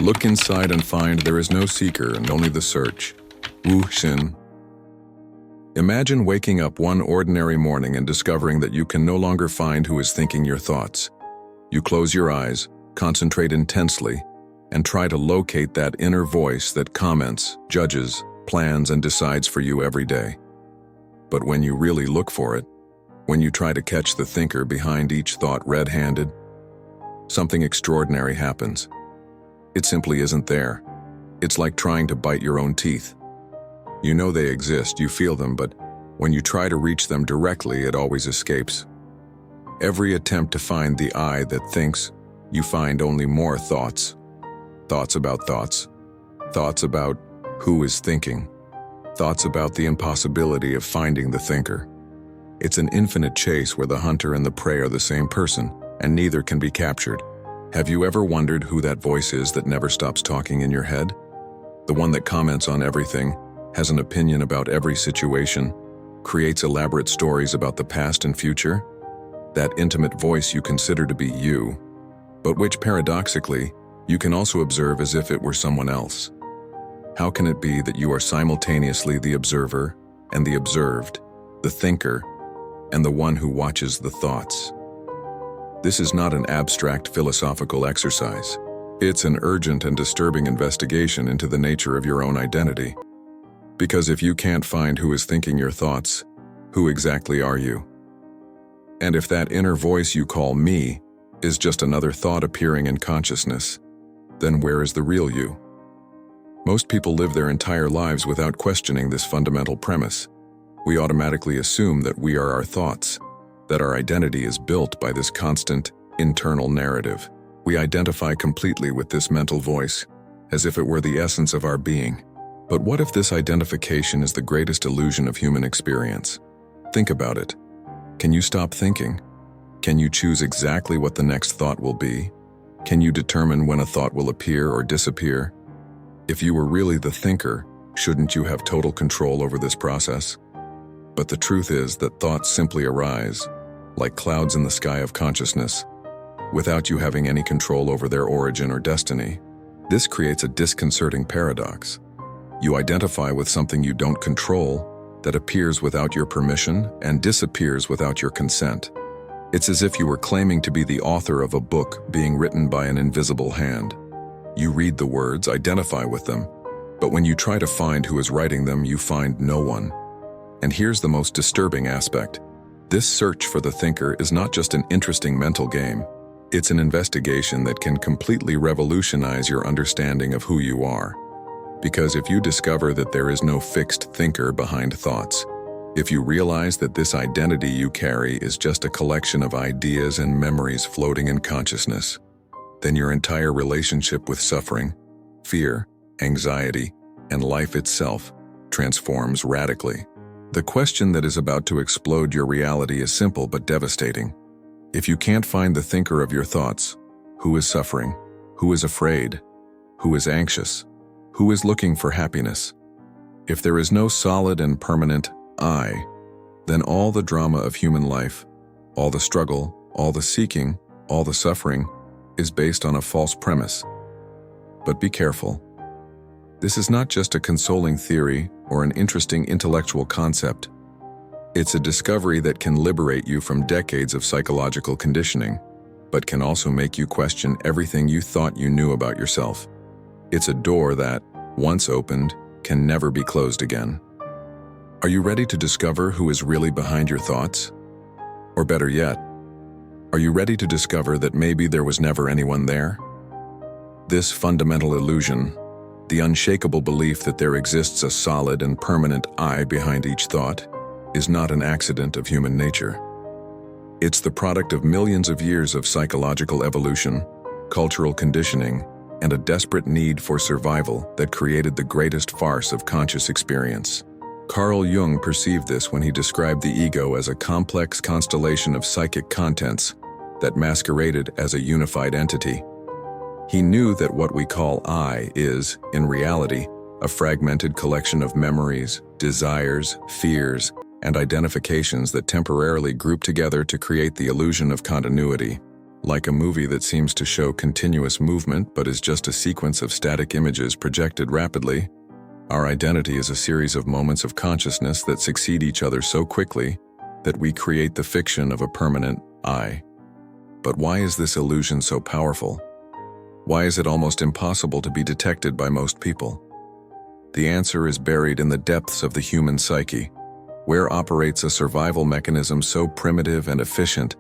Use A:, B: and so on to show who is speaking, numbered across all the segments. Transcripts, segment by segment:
A: Look inside and find there is no seeker and only the search. Wu Hsin. Imagine waking up one ordinary morning and discovering that you can no longer find who is thinking your thoughts. You close your eyes, concentrate intensely, and try to locate that inner voice that comments, judges, plans, and decides for you every day. But when you really look for it, when you try to catch the thinker behind each thought red-handed, something extraordinary happens. It simply isn't there. It's like trying to bite your own teeth. You know they exist, you feel them, but when you try to reach them directly, it always escapes. Every attempt to find the I that thinks, you find only more thoughts. Thoughts about thoughts. Thoughts about who is thinking. Thoughts about the impossibility of finding the thinker. It's an infinite chase where the hunter and the prey are the same person, and neither can be captured. Have you ever wondered who that voice is that never stops talking in your head? The one that comments on everything, has an opinion about every situation, creates elaborate stories about the past and future? That intimate voice you consider to be you, but which paradoxically, you can also observe as if it were someone else. How can it be that you are simultaneously the observer and the observed, the thinker, and the one who watches the thoughts? This is not an abstract philosophical exercise. It's an urgent and disturbing investigation into the nature of your own identity. Because if you can't find who is thinking your thoughts, who exactly are you? And if that inner voice you call me is just another thought appearing in consciousness, then where is the real you? Most people live their entire lives without questioning this fundamental premise. We automatically assume that we are our thoughts, that our identity is built by this constant, internal narrative. We identify completely with this mental voice, as if it were the essence of our being. But what if this identification is the greatest illusion of human experience? Think about it. Can you stop thinking? Can you choose exactly what the next thought will be? Can you determine when a thought will appear or disappear? If you were really the thinker, shouldn't you have total control over this process? But the truth is that thoughts simply arise, like clouds in the sky of consciousness, without you having any control over their origin or destiny. This creates a disconcerting paradox. You identify with something you don't control, that appears without your permission and disappears without your consent. It's as if you were claiming to be the author of a book being written by an invisible hand. You read the words, identify with them, but when you try to find who is writing them, you find no one. And here's the most disturbing aspect. This search for the thinker is not just an interesting mental game. It's an investigation that can completely revolutionize your understanding of who you are. Because if you discover that there is no fixed thinker behind thoughts, if you realize that this identity you carry is just a collection of ideas and memories floating in consciousness, then your entire relationship with suffering, fear, anxiety, and life itself transforms radically. The question that is about to explode your reality is simple but devastating. If you can't find the thinker of your thoughts, who is suffering? Who is afraid? Who is anxious? Who is looking for happiness? If there is no solid and permanent I, then all the drama of human life, all the struggle, all the seeking, all the suffering, is based on a false premise. But be careful. This is not just a consoling theory or an interesting intellectual concept. It's a discovery that can liberate you from decades of psychological conditioning, but can also make you question everything you thought you knew about yourself. It's a door that, once opened, can never be closed again. Are you ready to discover who is really behind your thoughts? Or better yet, are you ready to discover that maybe there was never anyone there? This fundamental illusion, the unshakable belief that there exists a solid and permanent I behind each thought, is not an accident of human nature. It's the product of millions of years of psychological evolution, cultural conditioning, and a desperate need for survival that created the greatest farce of conscious experience. Carl Jung perceived this when he described the ego as a complex constellation of psychic contents that masqueraded as a unified entity. He knew that what we call I is, in reality, a fragmented collection of memories, desires, fears, and identifications that temporarily group together to create the illusion of continuity. Like a movie that seems to show continuous movement but is just a sequence of static images projected rapidly, our identity is a series of moments of consciousness that succeed each other so quickly that we create the fiction of a permanent I. But why is this illusion so powerful? Why is it almost impossible to be detected by most people? The answer is buried in the depths of the human psyche, where operates a survival mechanism so primitive and efficient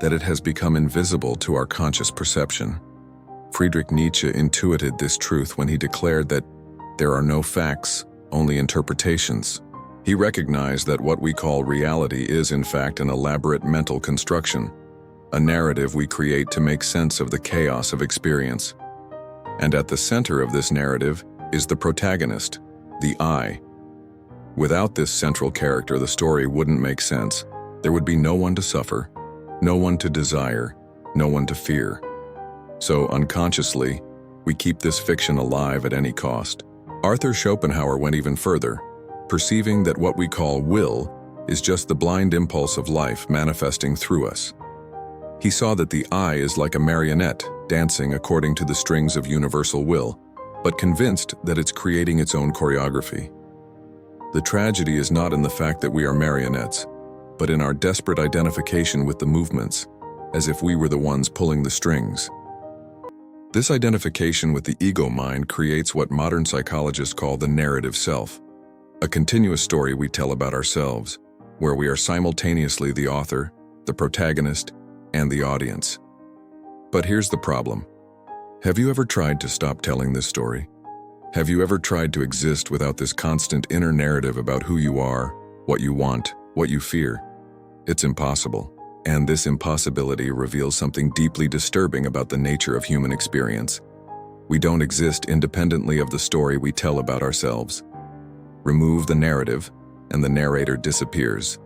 A: that it has become invisible to our conscious perception. Friedrich Nietzsche intuited this truth when he declared that there are no facts, only interpretations. He recognized that what we call reality is in fact an elaborate mental construction, a narrative we create to make sense of the chaos of experience. And at the center of this narrative is the protagonist, the I. Without this central character, the story wouldn't make sense. There would be no one to suffer, no one to desire, no one to fear. So unconsciously, we keep this fiction alive at any cost. Arthur Schopenhauer went even further, perceiving that what we call will is just the blind impulse of life manifesting through us. He saw that the I is like a marionette dancing according to the strings of universal will, but convinced that it's creating its own choreography. The tragedy is not in the fact that we are marionettes, but in our desperate identification with the movements, as if we were the ones pulling the strings. This identification with the ego mind creates what modern psychologists call the narrative self, a continuous story we tell about ourselves, where we are simultaneously the author, the protagonist, and the audience. But here's the problem. Have you ever tried to stop telling this story? Have you ever tried to exist without this constant inner narrative about who you are, what you want, what you fear? It's impossible, and this impossibility reveals something deeply disturbing about the nature of human experience. We don't exist independently of the story we tell about ourselves. Remove the narrative, and the narrator disappears.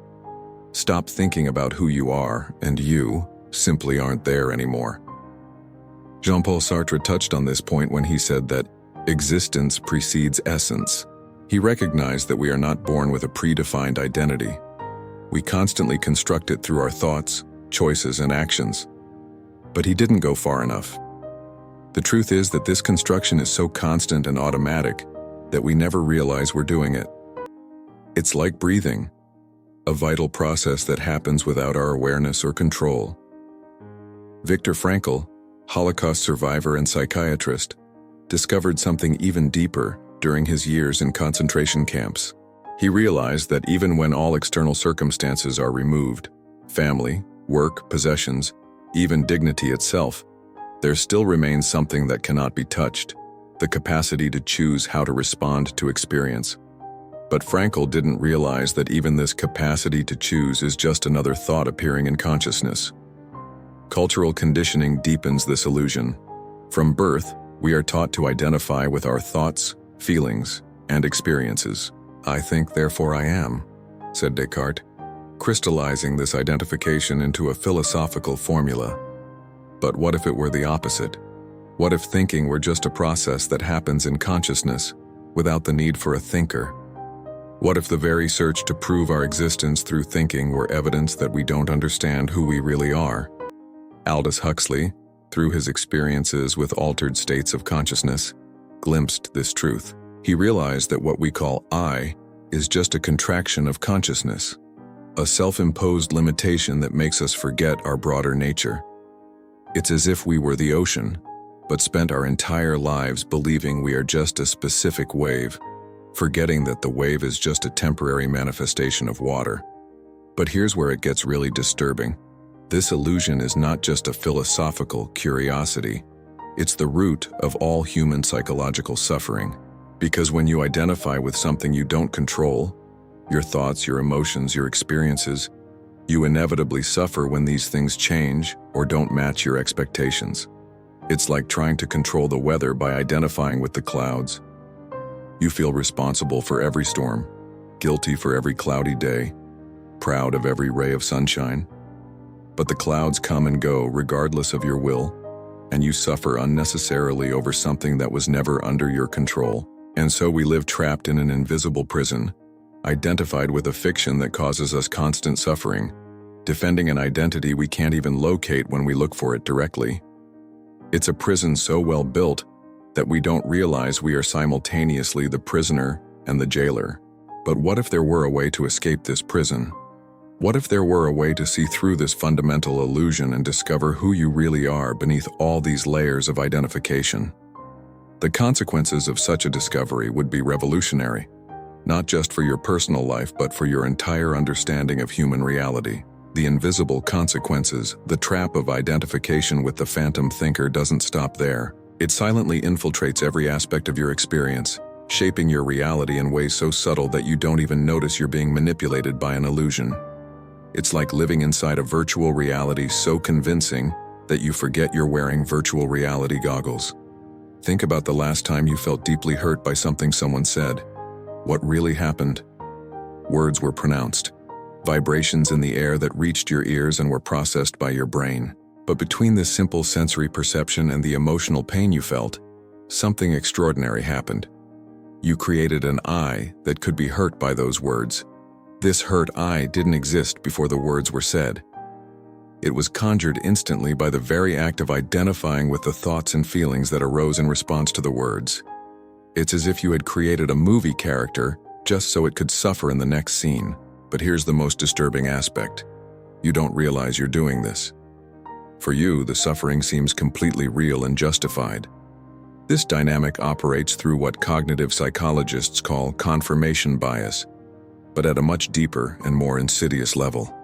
A: Stop thinking about who you are, and you simply aren't there anymore. Jean-Paul Sartre touched on this point when he said that existence precedes essence. He recognized that we are not born with a predefined identity. We constantly construct it through our thoughts, choices, and actions. But he didn't go far enough. The truth is that this construction is so constant and automatic that we never realize we're doing it. It's like breathing, a vital process that happens without our awareness or control. Viktor Frankl, Holocaust survivor and psychiatrist, discovered something even deeper during his years in concentration camps. He realized that even when all external circumstances are removed, family, work, possessions, even dignity itself, there still remains something that cannot be touched, the capacity to choose how to respond to experience. But Frankl didn't realize that even this capacity to choose is just another thought appearing in consciousness. Cultural conditioning deepens this illusion. From birth, we are taught to identify with our thoughts, feelings, and experiences. I think, therefore I am, said Descartes, crystallizing this identification into a philosophical formula. But what if it were the opposite? What if thinking were just a process that happens in consciousness, without the need for a thinker? What if the very search to prove our existence through thinking were evidence that we don't understand who we really are? Aldous Huxley, through his experiences with altered states of consciousness, glimpsed this truth. He realized that what we call I is just a contraction of consciousness, a self-imposed limitation that makes us forget our broader nature. It's as if we were the ocean, but spent our entire lives believing we are just a specific wave, forgetting that the wave is just a temporary manifestation of water. But here's where it gets really disturbing. This illusion is not just a philosophical curiosity. It's the root of all human psychological suffering. Because when you identify with something you don't control, your thoughts, your emotions, your experiences, you inevitably suffer when these things change or don't match your expectations. It's like trying to control the weather by identifying with the clouds. You feel responsible for every storm, guilty for every cloudy day, proud of every ray of sunshine. But the clouds come and go regardless of your will, and you suffer unnecessarily over something that was never under your control. And so we live trapped in an invisible prison, identified with a fiction that causes us constant suffering, defending an identity we can't even locate when we look for it directly. It's a prison so well built that we don't realize we are simultaneously the prisoner and the jailer. But what if there were a way to escape this prison? What if there were a way to see through this fundamental illusion and discover who you really are beneath all these layers of identification? The consequences of such a discovery would be revolutionary, not just for your personal life but for your entire understanding of human reality. The invisible consequences, the trap of identification with the phantom thinker, doesn't stop there. It silently infiltrates every aspect of your experience, shaping your reality in ways so subtle that you don't even notice you're being manipulated by an illusion. It's like living inside a virtual reality so convincing that you forget you're wearing virtual reality goggles. Think about the last time you felt deeply hurt by something someone said. What really happened? Words were pronounced, vibrations in the air that reached your ears and were processed by your brain. But between this simple sensory perception and the emotional pain you felt, something extraordinary happened. You created an I that could be hurt by those words. This hurt I didn't exist before the words were said. It was conjured instantly by the very act of identifying with the thoughts and feelings that arose in response to the words. It's as if you had created a movie character just so it could suffer in the next scene. But here's the most disturbing aspect. You don't realize you're doing this. For you, the suffering seems completely real and justified. This dynamic operates through what cognitive psychologists call confirmation bias, but at a much deeper and more insidious level.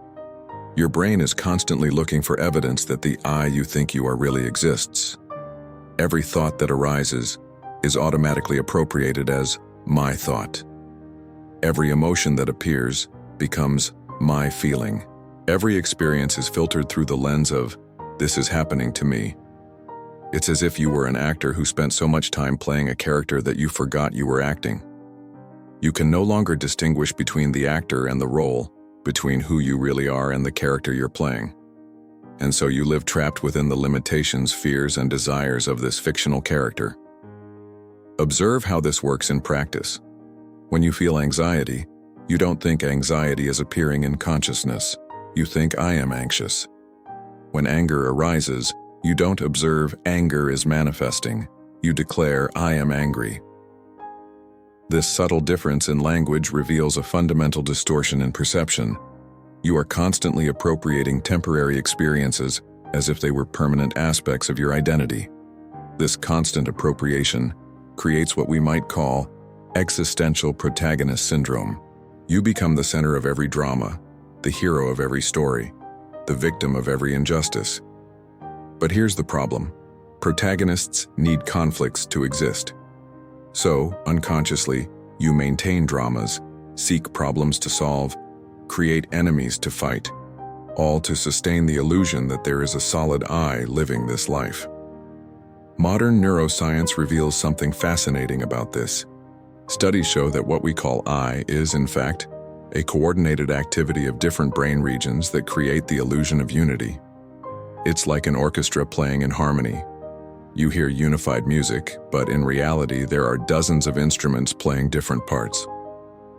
A: Your brain is constantly looking for evidence that the I you think you are really exists. Every thought that arises is automatically appropriated as my thought. Every emotion that appears becomes my feeling. Every experience is filtered through the lens of, this is happening to me. It's as if you were an actor who spent so much time playing a character that you forgot you were acting. You can no longer distinguish between the actor and the role, between who you really are and the character you're playing. And so you live trapped within the limitations, fears, and desires of this fictional character. Observe how this works in practice. When you feel anxiety, you don't think anxiety is appearing in consciousness. You think, I am anxious. When anger arises, you don't observe anger is manifesting. You declare, I am angry. This subtle difference in language reveals a fundamental distortion in perception. You are constantly appropriating temporary experiences as if they were permanent aspects of your identity. This constant appropriation creates what we might call existential protagonist syndrome. You become the center of every drama, the hero of every story, the victim of every injustice. But here's the problem. Protagonists need conflicts to exist. So, unconsciously, you maintain dramas, seek problems to solve, create enemies to fight, all to sustain the illusion that there is a solid I living this life. Modern neuroscience reveals something fascinating about this. Studies show that what we call I is, in fact, a coordinated activity of different brain regions that create the illusion of unity. It's like an orchestra playing in harmony. You hear unified music, but in reality there are dozens of instruments playing different parts.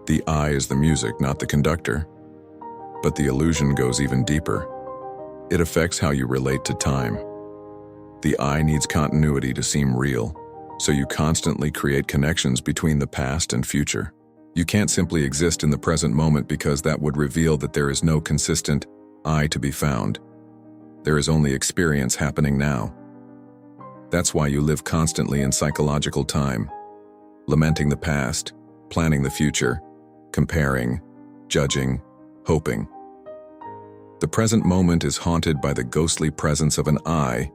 A: The I is the music, not the conductor. But the illusion goes even deeper. It affects how you relate to time. The I needs continuity to seem real, so you constantly create connections between the past and future. You can't simply exist in the present moment because that would reveal that there is no consistent I to be found. There is only experience happening now. That's why you live constantly in psychological time, lamenting the past, planning the future, comparing, judging, hoping. The present moment is haunted by the ghostly presence of an I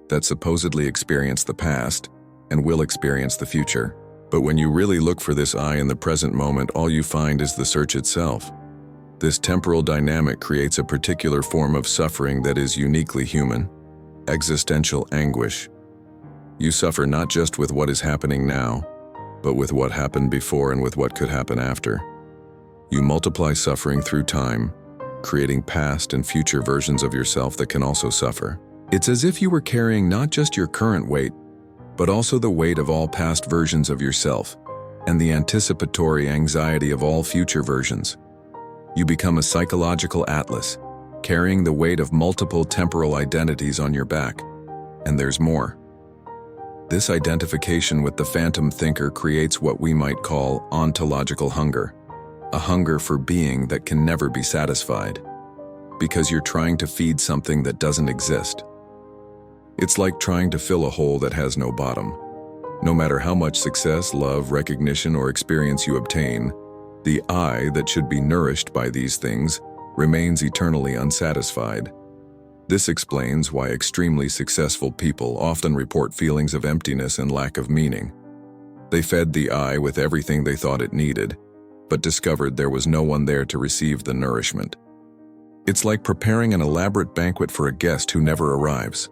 A: that supposedly experienced the past and will experience the future. But when you really look for this I in the present moment, all you find is the search itself. This temporal dynamic creates a particular form of suffering that is uniquely human, existential anguish. You suffer not just with what is happening now, but with what happened before and with what could happen after. You multiply suffering through time, creating past and future versions of yourself that can also suffer. It's as if you were carrying not just your current weight, but also the weight of all past versions of yourself and the anticipatory anxiety of all future versions. You become a psychological atlas, carrying the weight of multiple temporal identities on your back. And there's more. This identification with the phantom thinker creates what we might call ontological hunger, a hunger for being that can never be satisfied, because you're trying to feed something that doesn't exist. It's like trying to fill a hole that has no bottom. No matter how much success, love, recognition, or experience you obtain, the I that should be nourished by these things remains eternally unsatisfied. This explains why extremely successful people often report feelings of emptiness and lack of meaning. They fed the I with everything they thought it needed, but discovered there was no one there to receive the nourishment. It's like preparing an elaborate banquet for a guest who never arrives.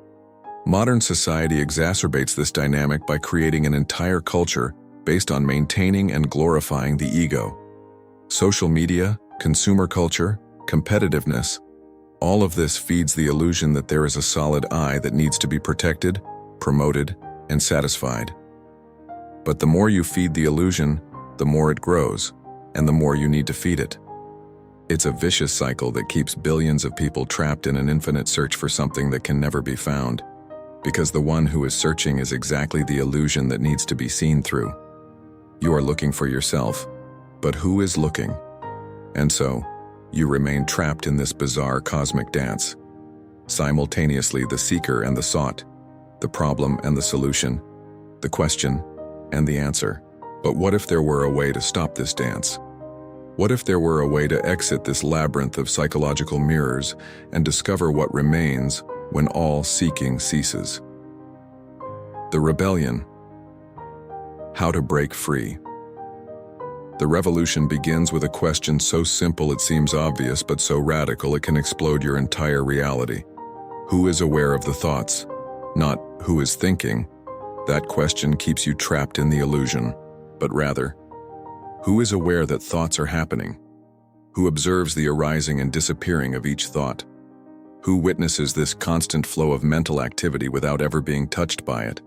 A: Modern society exacerbates this dynamic by creating an entire culture based on maintaining and glorifying the ego. Social media, consumer culture, competitiveness, all of this feeds the illusion that there is a solid I that needs to be protected, promoted, and satisfied. But the more you feed the illusion, the more it grows, and the more you need to feed it. It's a vicious cycle that keeps billions of people trapped in an infinite search for something that can never be found, because the one who is searching is exactly the illusion that needs to be seen through. You are looking for yourself, but who is looking? And so, you remain trapped in this bizarre cosmic dance. Simultaneously the seeker and the sought, the problem and the solution, the question and the answer. But what if there were a way to stop this dance? What if there were a way to exit this labyrinth of psychological mirrors and discover what remains when all seeking ceases? The rebellion. How to break free. The revolution begins with a question so simple it seems obvious, but so radical it can explode your entire reality. Who is aware of the thoughts? Not who is thinking. That question keeps you trapped in the illusion, but rather, who is aware that thoughts are happening? Who observes the arising and disappearing of each thought? Who witnesses this constant flow of mental activity without ever being touched by it?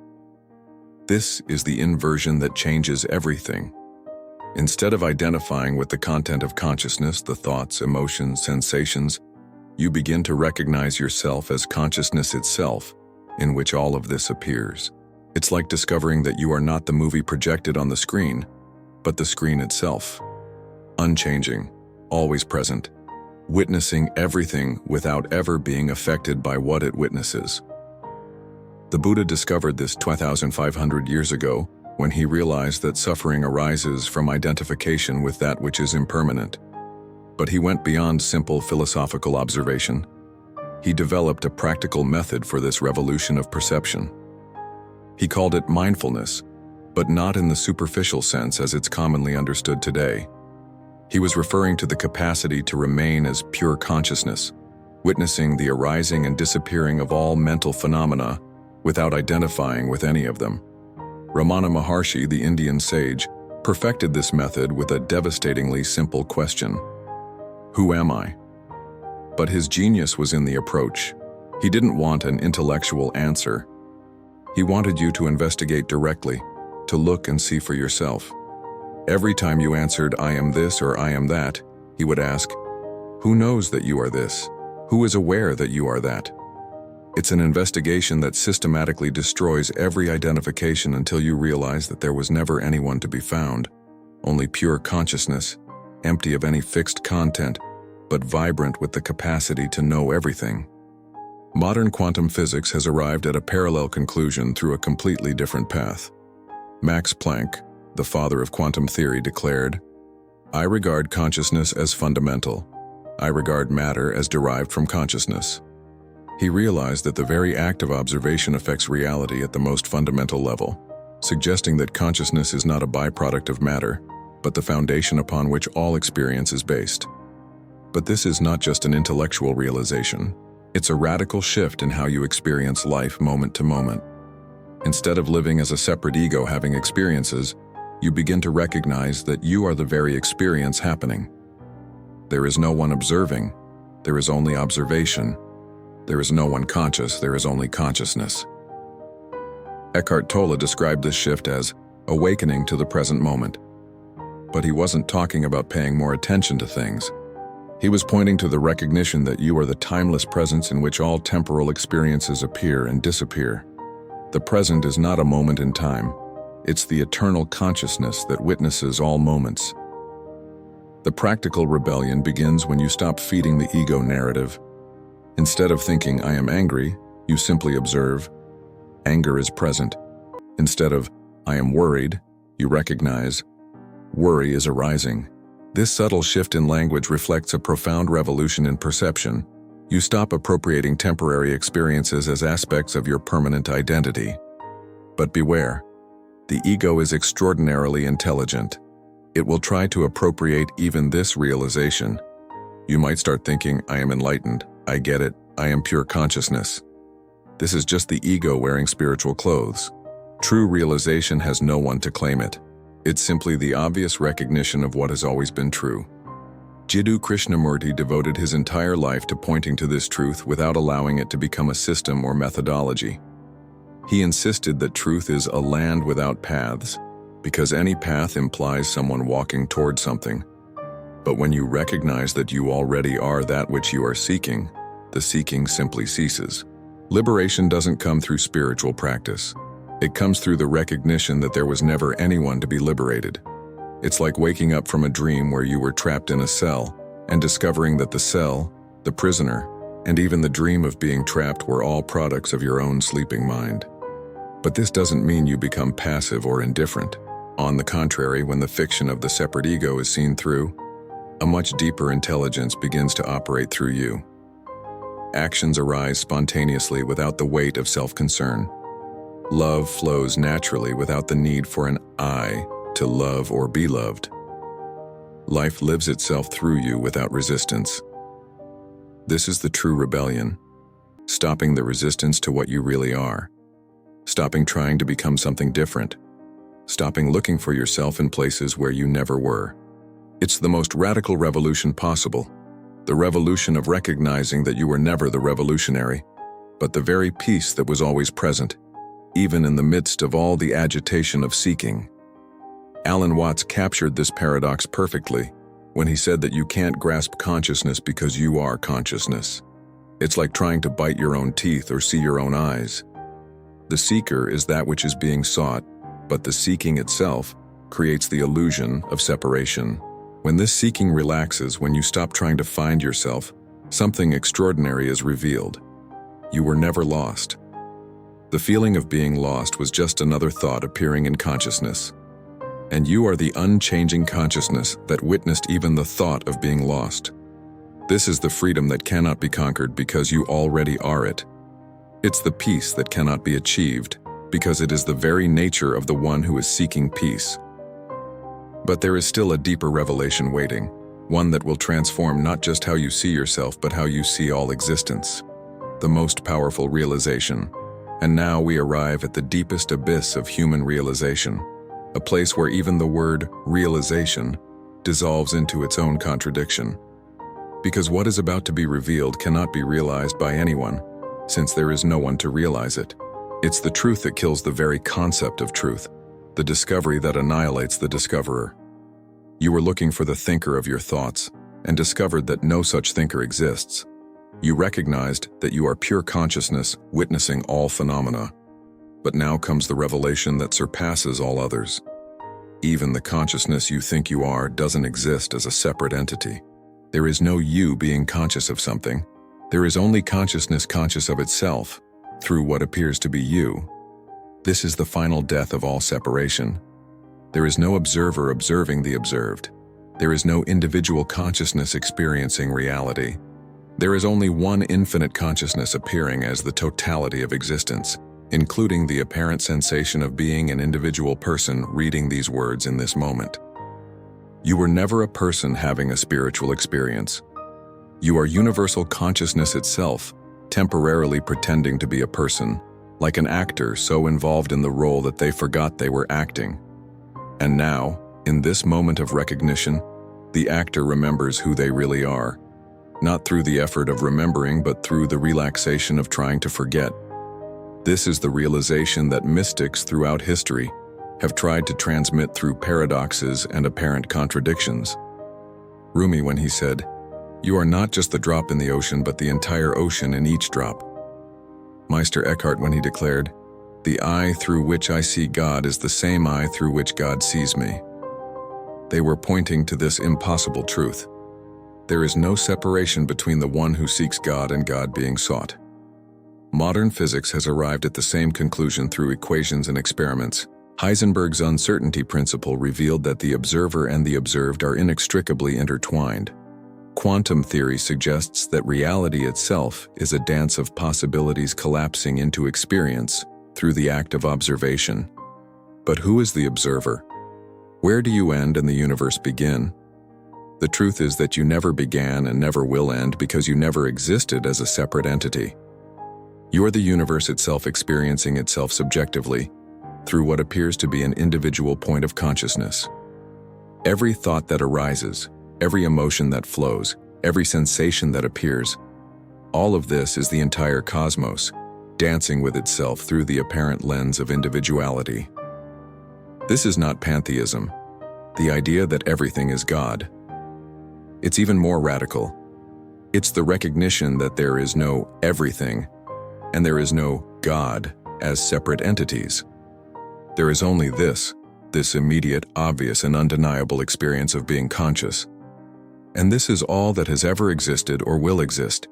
A: This is the inversion that changes everything. Instead of identifying with the content of consciousness, the thoughts, emotions, sensations, you begin to recognize yourself as consciousness itself, in which all of this appears. It's like discovering that you are not the movie projected on the screen, but the screen itself. Unchanging, always present, witnessing everything without ever being affected by what it witnesses. The Buddha discovered this 2,500 years ago when he realized that suffering arises from identification with that which is impermanent. But he went beyond simple philosophical observation. He developed a practical method for this revolution of perception. He called it mindfulness, but not in the superficial sense as it's commonly understood today. He was referring to the capacity to remain as pure consciousness, witnessing the arising and disappearing of all mental phenomena without identifying with any of them. Ramana Maharshi, the Indian sage, perfected this method with a devastatingly simple question: who am I? But his genius was in the approach. He didn't want an intellectual answer. He wanted you to investigate directly, to look and see for yourself. Every time you answered, "I am this" or "I am that," he would ask, who knows that you are this? Who is aware that you are that? It's an investigation that systematically destroys every identification until you realize that there was never anyone to be found, only pure consciousness, empty of any fixed content, but vibrant with the capacity to know everything. Modern quantum physics has arrived at a parallel conclusion through a completely different path. Max Planck, the father of quantum theory, declared, "I regard consciousness as fundamental. I regard matter as derived from consciousness." He realized that the very act of observation affects reality at the most fundamental level, suggesting that consciousness is not a byproduct of matter, but the foundation upon which all experience is based. But this is not just an intellectual realization. It's a radical shift in how you experience life moment to moment. Instead of living as a separate ego having experiences, you begin to recognize that you are the very experience happening. There is no one observing. There is only observation. There is no one conscious, there is only consciousness. Eckhart Tolle described this shift as awakening to the present moment. But he wasn't talking about paying more attention to things. He was pointing to the recognition that you are the timeless presence in which all temporal experiences appear and disappear. The present is not a moment in time. It's the eternal consciousness that witnesses all moments. The practical rebellion begins when you stop feeding the ego narrative. Instead of thinking, I am angry, you simply observe, anger is present. Instead of, I am worried, you recognize, worry is arising. This subtle shift in language reflects a profound revolution in perception. You stop appropriating temporary experiences as aspects of your permanent identity. But beware, the ego is extraordinarily intelligent. It will try to appropriate even this realization. You might start thinking, I am enlightened, I get it, I am pure consciousness. This is just the ego wearing spiritual clothes. True realization has no one to claim it. It's simply the obvious recognition of what has always been true. Jiddu Krishnamurti devoted his entire life to pointing to this truth without allowing it to become a system or methodology. He insisted that truth is a land without paths, because any path implies someone walking toward something. But when you recognize that you already are that which you are seeking, the seeking simply ceases. Liberation doesn't come through spiritual practice. It comes through the recognition that there was never anyone to be liberated. It's like waking up from a dream where you were trapped in a cell and discovering that the cell, the prisoner, and even the dream of being trapped were all products of your own sleeping mind. But this doesn't mean you become passive or indifferent. On the contrary, when the fiction of the separate ego is seen through, a much deeper intelligence begins to operate through you. Actions arise spontaneously without the weight of self-concern. Love flows naturally without the need for an I to love or be loved. Life lives itself through you without resistance. This is the true rebellion, stopping the resistance to what you really are, stopping trying to become something different, stopping looking for yourself in places where you never were. It's the most radical revolution possible, the revolution of recognizing that you were never the revolutionary, but the very peace that was always present, even in the midst of all the agitation of seeking. Alan Watts captured this paradox perfectly when he said that you can't grasp consciousness because you are consciousness. It's like trying to bite your own teeth or see your own eyes. The seeker is that which is being sought, but the seeking itself creates the illusion of separation. When this seeking relaxes, when you stop trying to find yourself, something extraordinary is revealed. You were never lost. The feeling of being lost was just another thought appearing in consciousness. And you are the unchanging consciousness that witnessed even the thought of being lost. This is the freedom that cannot be conquered because you already are it. It's the peace that cannot be achieved because it is the very nature of the one who is seeking peace. But there is still a deeper revelation waiting, one that will transform not just how you see yourself but how you see all existence. The most powerful realization. And now we arrive at the deepest abyss of human realization, a place where even the word realization dissolves into its own contradiction. Because what is about to be revealed cannot be realized by anyone, since there is no one to realize it. It's the truth that kills the very concept of truth, the discovery that annihilates the discoverer. You were looking for the thinker of your thoughts and discovered that no such thinker exists. You recognized that you are pure consciousness witnessing all phenomena. But now comes the revelation that surpasses all others. Even the consciousness you think you are doesn't exist as a separate entity. There is no you being conscious of something. There is only consciousness conscious of itself, through what appears to be you. This is the final death of all separation. There is no observer observing the observed. There is no individual consciousness experiencing reality. There is only one infinite consciousness appearing as the totality of existence, including the apparent sensation of being an individual person reading these words in this moment. You were never a person having a spiritual experience. You are universal consciousness itself, temporarily pretending to be a person, like an actor so involved in the role that they forgot they were acting. And now, in this moment of recognition, the actor remembers who they really are, not through the effort of remembering but through the relaxation of trying to forget. This is the realization that mystics throughout history have tried to transmit through paradoxes and apparent contradictions. Rumi, when he said, You are not just the drop in the ocean, but the entire ocean in each drop. Meister Eckhart, when he declared, "The eye through which I see God is the same eye through which God sees me." They were pointing to this impossible truth. There is no separation between the one who seeks God and God being sought. Modern physics has arrived at the same conclusion through equations and experiments. Heisenberg's uncertainty principle revealed that the observer and the observed are inextricably intertwined. Quantum theory suggests that reality itself is a dance of possibilities collapsing into experience through the act of observation. But who is the observer? Where do you end and the universe begin? The truth is that you never began and never will end because you never existed as a separate entity. You are the universe itself experiencing itself subjectively through what appears to be an individual point of consciousness. Every thought that arises, every emotion that flows, every sensation that appears, all of this is the entire cosmos, dancing with itself through the apparent lens of individuality. This is not pantheism, the idea that everything is God. It's even more radical. It's the recognition that there is no everything, and there is no God as separate entities. There is only this immediate, obvious, and undeniable experience of being conscious. And this is all that has ever existed or will exist.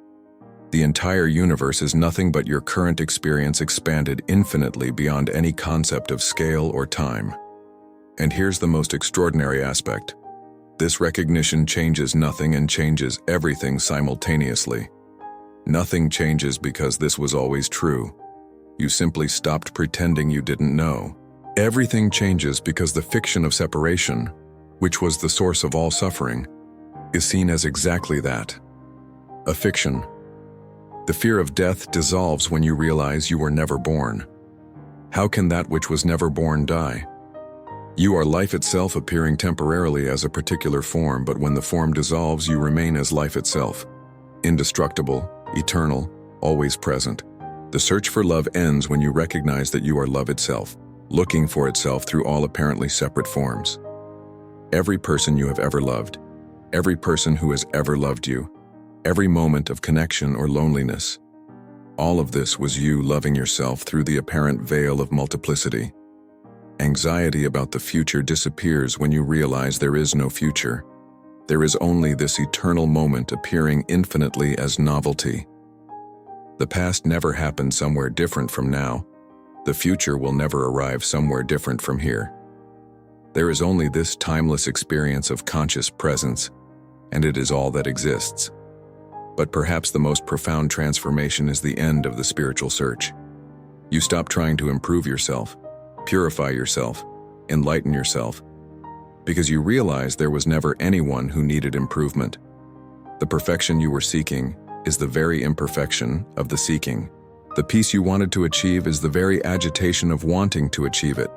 A: The entire universe is nothing but your current experience expanded infinitely beyond any concept of scale or time. And here's the most extraordinary aspect. This recognition changes nothing and changes everything simultaneously. Nothing changes because this was always true. You simply stopped pretending you didn't know. Everything changes because the fiction of separation, which was the source of all suffering, is seen as exactly that, a fiction. The fear of death dissolves when you realize you were never born. How can that which was never born die? You are life itself appearing temporarily as a particular form, but when the form dissolves, you remain as life itself, indestructible, eternal, always present. The search for love ends when you recognize that you are love itself, looking for itself through all apparently separate forms. Every person you have ever loved, every person who has ever loved you, every moment of connection or loneliness, all of this was you loving yourself through the apparent veil of multiplicity. Anxiety about the future disappears when you realize there is no future. There is only this eternal moment appearing infinitely as novelty. The past never happened somewhere different from now. The future will never arrive somewhere different from here. There is only this timeless experience of conscious presence, and it is all that exists. But perhaps the most profound transformation is the end of the spiritual search. You stop trying to improve yourself, purify yourself, enlighten yourself, because you realize there was never anyone who needed improvement. The perfection you were seeking is the very imperfection of the seeking. The peace you wanted to achieve is the very agitation of wanting to achieve it.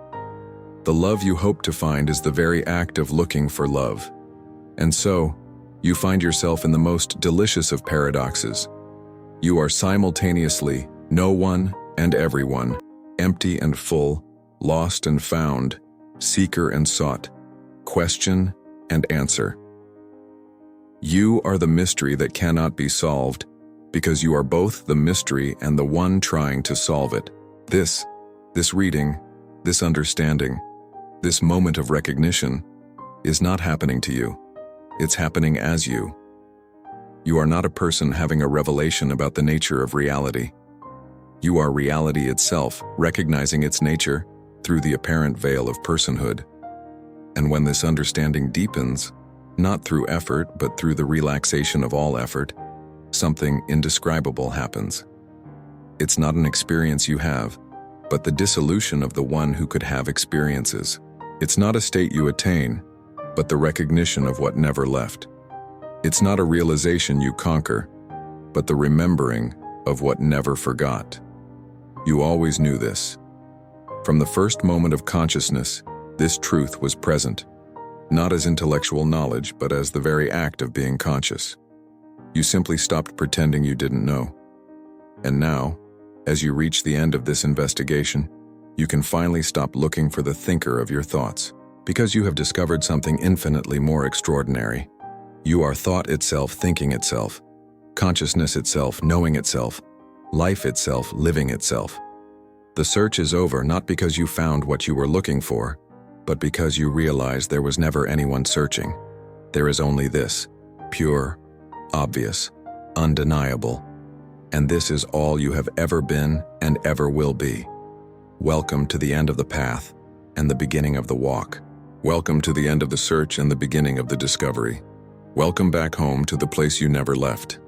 A: The love you hope to find is the very act of looking for love. And so, you find yourself in the most delicious of paradoxes. You are simultaneously no one and everyone, empty and full, lost and found, seeker and sought, question and answer. You are the mystery that cannot be solved, because you are both the mystery and the one trying to solve it. This reading, this understanding, this moment of recognition is not happening to you. It's happening as you. You are not a person having a revelation about the nature of reality. You are reality itself, recognizing its nature through the apparent veil of personhood. And when this understanding deepens, not through effort, but through the relaxation of all effort, something indescribable happens. It's not an experience you have, but the dissolution of the one who could have experiences. It's not a state you attain, but the recognition of what never left. It's not a realization you conquer, but the remembering of what never forgot. You always knew this. From the first moment of consciousness, this truth was present, not as intellectual knowledge, but as the very act of being conscious. You simply stopped pretending you didn't know. And now, as you reach the end of this investigation, you can finally stop looking for the thinker of your thoughts, because you have discovered something infinitely more extraordinary. You are thought itself thinking itself, consciousness itself knowing itself, life itself living itself. The search is over not because you found what you were looking for, but because you realized there was never anyone searching. There is only this, pure, obvious, undeniable, and this is all you have ever been and ever will be. Welcome to the end of the path and the beginning of the walk. Welcome to the end of the search and the beginning of the discovery. Welcome back home to the place you never left.